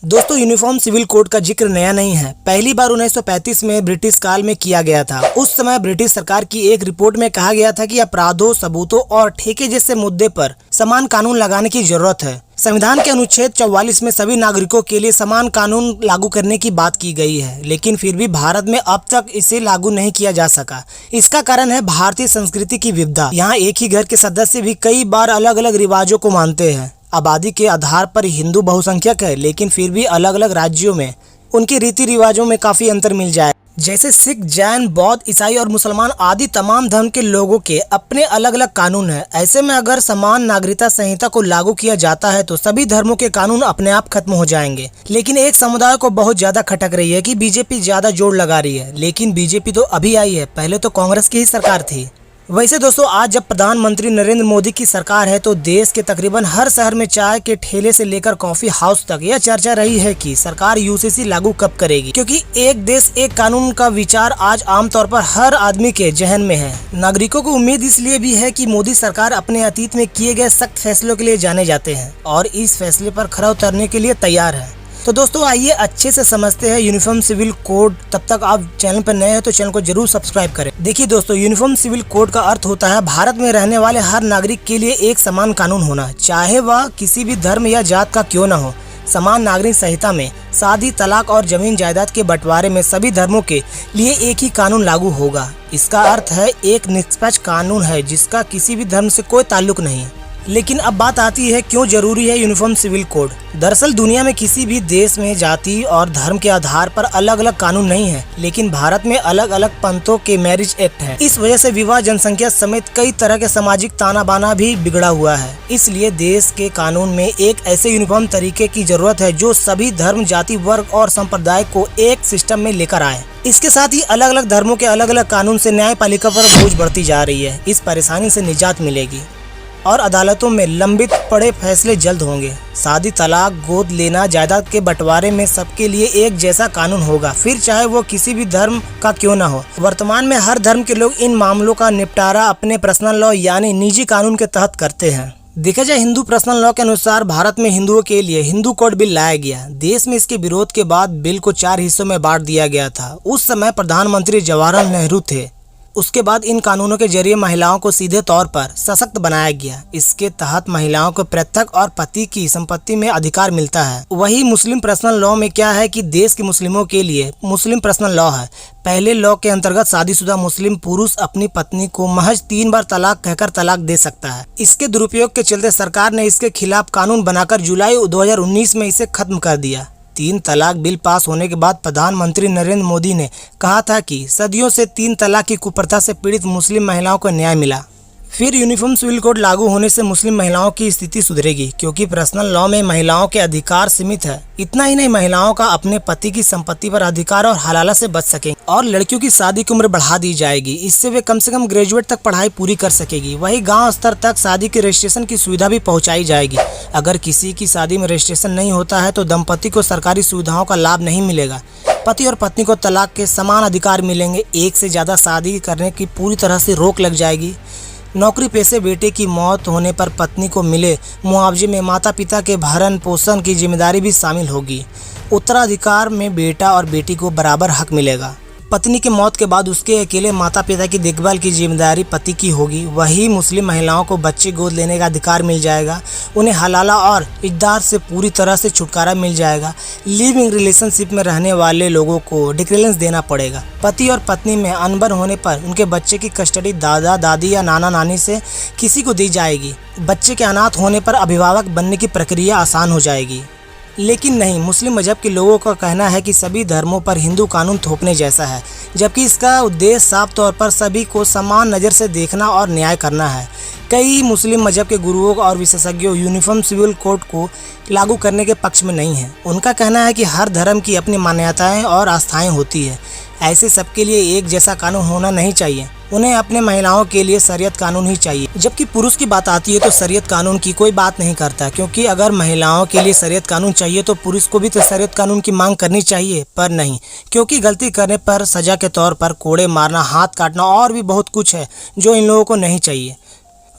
दोस्तों, uniform civil code का जिक्र नया नहीं है। पहली बार 1935 में ब्रिटिश काल में किया गया था। उस समय ब्रिटिश सरकार की एक रिपोर्ट में कहा गया था कि अपराधों, सबूतों और ठेके जैसे मुद्दे पर समान कानून लगाने की जरूरत है। संविधान के अनुच्छेद 44 में सभी नागरिकों के लिए समान कानून लागू करने की बात की गई है, लेकिन फिर भी भारत में अब तक इसे लागू नहीं किया जा सका। इसका कारण है भारतीय संस्कृति की विविधता। यहाँ एक ही घर के सदस्य भी कई बार अलग अलग रिवाजों को मानते हैं। आबादी के आधार पर हिंदू बहुसंख्यक है, लेकिन फिर भी अलग अलग राज्यों में उनके रीति रिवाजों में काफी अंतर मिल जाए। जैसे सिख, जैन, बौद्ध, ईसाई और मुसलमान आदि तमाम धर्म के लोगों के अपने अलग अलग कानून हैं। ऐसे में अगर समान नागरिकता संहिता को लागू किया जाता है तो सभी धर्मों के कानून अपने आप खत्म हो जाएंगे। लेकिन एक समुदाय को बहुत ज्यादा खटक रही है कि बीजेपी ज्यादा जोर लगा रही है, लेकिन बीजेपी तो अभी आई है, पहले तो कांग्रेस की ही सरकार थी। वैसे दोस्तों, आज जब प्रधानमंत्री नरेंद्र मोदी की सरकार है तो देश के तकरीबन हर शहर में चाय के ठेले से लेकर कॉफी हाउस तक यह चर्चा रही है कि सरकार यूसीसी लागू कब करेगी, क्योंकि एक देश एक कानून का विचार आज आमतौर पर हर आदमी के जहन में है। नागरिकों को उम्मीद इसलिए भी है कि मोदी सरकार अपने अतीत में किए गए सख्त फैसलों के लिए जाने जाते हैं और इस फैसले पर खरा उतरने के लिए तैयार है। तो दोस्तों, आइए अच्छे से समझते हैं यूनिफॉर्म सिविल कोड। तब तक आप चैनल पर नए हैं तो चैनल को जरूर सब्सक्राइब करें। देखिए दोस्तों, यूनिफॉर्म सिविल कोड का अर्थ होता है भारत में रहने वाले हर नागरिक के लिए एक समान कानून होना, चाहे वह किसी भी धर्म या जात का क्यों न हो। समान नागरिक संहिता में शादी, तलाक और जमीन जायदाद के बंटवारे में सभी धर्मों के लिए एक ही कानून लागू होगा। इसका अर्थ है एक निष्पक्ष कानून है जिसका किसी भी धर्म से कोई ताल्लुक नहीं। लेकिन अब बात आती है क्यों जरूरी है यूनिफॉर्म सिविल कोड। दरअसल दुनिया में किसी भी देश में जाति और धर्म के आधार पर अलग अलग कानून नहीं है, लेकिन भारत में अलग अलग पंथों के मैरिज एक्ट है। इस वजह से विवाह, जनसंख्या समेत कई तरह के सामाजिक ताना बाना भी बिगड़ा हुआ है। इसलिए देश के कानून में एक ऐसे यूनिफॉर्म तरीके की जरूरत है जो सभी धर्म, जाति, वर्ग और संप्रदाय को एक सिस्टम में लेकर आए। इसके साथ ही अलग अलग धर्मों के अलग अलग कानून से न्यायपालिका पर बोझ बढ़ती जा रही है। इस परेशानी से निजात मिलेगी और अदालतों में लंबित पड़े फैसले जल्द होंगे। शादी, तलाक, गोद लेना, जायदाद के बंटवारे में सबके लिए एक जैसा कानून होगा, फिर चाहे वो किसी भी धर्म का क्यों ना हो। वर्तमान में हर धर्म के लोग इन मामलों का निपटारा अपने पर्सनल लॉ यानी निजी कानून के तहत करते हैं। देखा जाए हिंदू पर्सनल लॉ के अनुसार भारत में हिंदुओं के लिए हिंदू कोड बिल लाया गया। देश में इसके विरोध के बाद बिल को 4 हिस्सों में बांट दिया गया था। उस समय प्रधानमंत्री जवाहरलाल नेहरू थे। उसके बाद इन कानूनों के जरिए महिलाओं को सीधे तौर पर सशक्त बनाया गया। इसके तहत महिलाओं को पृथक और पति की संपत्ति में अधिकार मिलता है। वही मुस्लिम पर्सनल लॉ में क्या है कि देश के मुस्लिमों के लिए मुस्लिम पर्सनल लॉ है। पहले लॉ के अंतर्गत शादीशुदा मुस्लिम पुरुष अपनी पत्नी को महज 3 बार तलाक कहकर तलाक दे सकता है। इसके दुरुपयोग के चलते सरकार ने इसके खिलाफ कानून बनाकर जुलाई 2019 में इसे खत्म कर दिया। 3 तलाक बिल पास होने के बाद प्रधानमंत्री नरेंद्र मोदी ने कहा था कि सदियों से 3 तलाक की कुप्रथा से पीड़ित मुस्लिम महिलाओं को न्याय मिला। फिर यूनिफॉर्म सिविल कोड लागू होने से मुस्लिम महिलाओं की स्थिति सुधरेगी, क्योंकि पर्सनल लॉ में महिलाओं के अधिकार सीमित है। इतना ही नहीं, महिलाओं का अपने पति की संपत्ति पर अधिकार और हलाला से बच सकेंगे और लड़कियों की शादी की उम्र बढ़ा दी जाएगी। इससे वे कम से कम ग्रेजुएट तक पढ़ाई पूरी कर सकेगी। वही गांव स्तर तक शादी के रजिस्ट्रेशन की सुविधा भी पहुंचाई जाएगी। अगर किसी की शादी में रजिस्ट्रेशन नहीं होता है तो दंपति को सरकारी सुविधाओं का लाभ नहीं मिलेगा। पति और पत्नी को तलाक के समान अधिकार मिलेंगे। एक से ज्यादा शादी करने की पूरी तरह से रोक लग जाएगी। नौकरी पेशे बेटे की मौत होने पर पत्नी को मिले मुआवजे में माता पिता के भरण पोषण की जिम्मेदारी भी शामिल होगी। उत्तराधिकार में बेटा और बेटी को बराबर हक मिलेगा। पत्नी की मौत के बाद उसके अकेले माता पिता की देखभाल की जिम्मेदारी पति की होगी। वही मुस्लिम महिलाओं को बच्चे गोद लेने का अधिकार मिल जाएगा। उन्हें हलाला और इक़्तिदार से पूरी तरह से छुटकारा मिल जाएगा। लिविंग रिलेशनशिप में रहने वाले लोगों को डिक्लेरेंस देना पड़ेगा। पति और पत्नी में अनबन होने पर उनके बच्चे की कस्टडी दादा दादी या नाना नानी से किसी को दी जाएगी। बच्चे के अनाथ होने पर अभिभावक बनने की प्रक्रिया आसान हो जाएगी। लेकिन नहीं, मुस्लिम मजहब के लोगों का कहना है कि सभी धर्मों पर हिंदू कानून थोपने जैसा है, जबकि इसका उद्देश्य साफ तौर पर सभी को समान नज़र से देखना और न्याय करना है। कई मुस्लिम मजहब के गुरुओं और विशेषज्ञों यूनिफॉर्म सिविल कोड को लागू करने के पक्ष में नहीं है। उनका कहना है कि हर धर्म की अपनी मान्यताएं और आस्थाएं होती है। ऐसे सबके लिए एक जैसा कानून होना नहीं चाहिए। उन्हें अपने महिलाओं के लिए शरीयत कानून ही चाहिए। जबकि पुरुष की बात आती है तो शरीयत कानून की कोई बात नहीं करता, क्योंकि अगर महिलाओं के लिए शरीयत कानून चाहिए तो पुरुष को भी तो शरीयत कानून की मांग करनी चाहिए, पर नहीं, क्योंकि गलती करने पर सजा के तौर पर कोड़े मारना, हाथ काटना और भी बहुत कुछ है जो इन लोगों को नहीं चाहिए।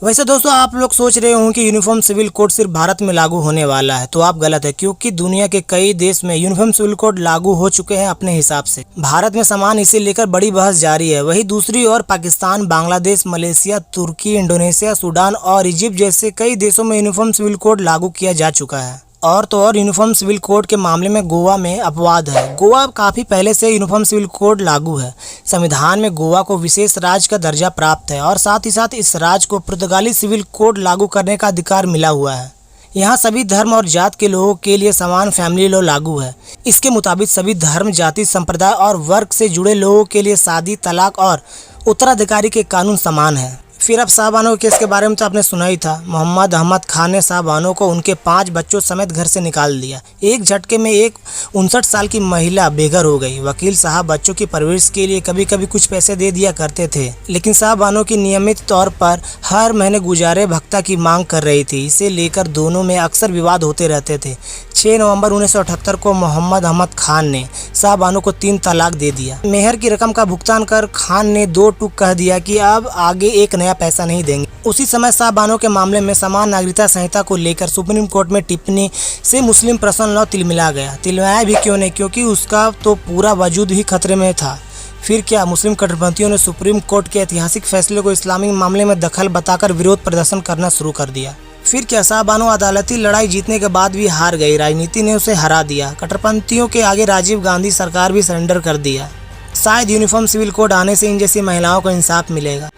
वैसे दोस्तों आप लोग सोच रहे होंगे कि यूनिफॉर्म सिविल कोड सिर्फ भारत में लागू होने वाला है, तो आप गलत है, क्योंकि दुनिया के कई देश में यूनिफॉर्म सिविल कोड लागू हो चुके हैं अपने हिसाब से। भारत में समान इसे लेकर बड़ी बहस जारी है। वहीं दूसरी ओर पाकिस्तान, बांग्लादेश, मलेशिया, तुर्की, इंडोनेशिया, सूडान और इजिप्ट जैसे कई देशों में यूनिफॉर्म सिविल कोड लागू किया जा चुका है। और तो और यूनिफॉर्म सिविल कोड के मामले में गोवा में अपवाद है। गोवा काफ़ी पहले से यूनिफॉर्म सिविल कोड लागू है। संविधान में गोवा को विशेष राज्य का दर्जा प्राप्त है और साथ ही साथ इस राज्य को पुर्तगाली सिविल कोड लागू करने का अधिकार मिला हुआ है। यहाँ सभी धर्म और जात के लोगों के लिए समान फैमिली लॉ लागू है। इसके मुताबिक सभी धर्म, जाति, संप्रदाय और वर्ग से जुड़े लोगों के लिए शादी, तलाक और उत्तराधिकारी के कानून समान है। फिर अब शाहबानो के केस के बारे में तो आपने सुना ही था। मोहम्मद अहमद खान ने शाहबानो को उनके 5 बच्चों समेत घर से निकाल दिया। एक झटके में एक 59 साल की महिला बेघर हो गई। वकील साहब बच्चों की परवरिश के लिए कभी कभी कुछ पैसे दे दिया करते थे, लेकिन शाहबानो की नियमित तौर पर हर महीने गुजारे भत्ता की मांग कर रही थी। इसे लेकर दोनों में अक्सर विवाद होते रहते थे। 6 नवंबर 1978 को मोहम्मद अहमद खान ने शाहबानो को 3 तलाक दे दिया। मेहर की रकम का भुगतान कर खान ने 2 टूक कह दिया कि अब आगे एक नया पैसा नहीं देंगे। उसी समय शाहबानो के मामले में समान नागरिकता संहिता को लेकर सुप्रीम कोर्ट में टिप्पणी से मुस्लिम पर्सनल लॉ तिलमिला गया। तिलमिलाया भी क्यों नहीं, क्योंकि उसका तो पूरा वजूद ही खतरे में था। फिर क्या, मुस्लिम कट्टरपंथियों ने सुप्रीम कोर्ट के ऐतिहासिक फैसले को इस्लामी मामले में दखल बताकर विरोध प्रदर्शन करना शुरू कर दिया। फिर क्या, शाहबानो अदालती लड़ाई जीतने के बाद भी हार गई। राजनीति ने उसे हरा दिया। कट्टरपंथियों के आगे राजीव गांधी सरकार भी सरेंडर कर दिया। शायद यूनिफॉर्म सिविल कोड आने से इन जैसी महिलाओं को इंसाफ मिलेगा।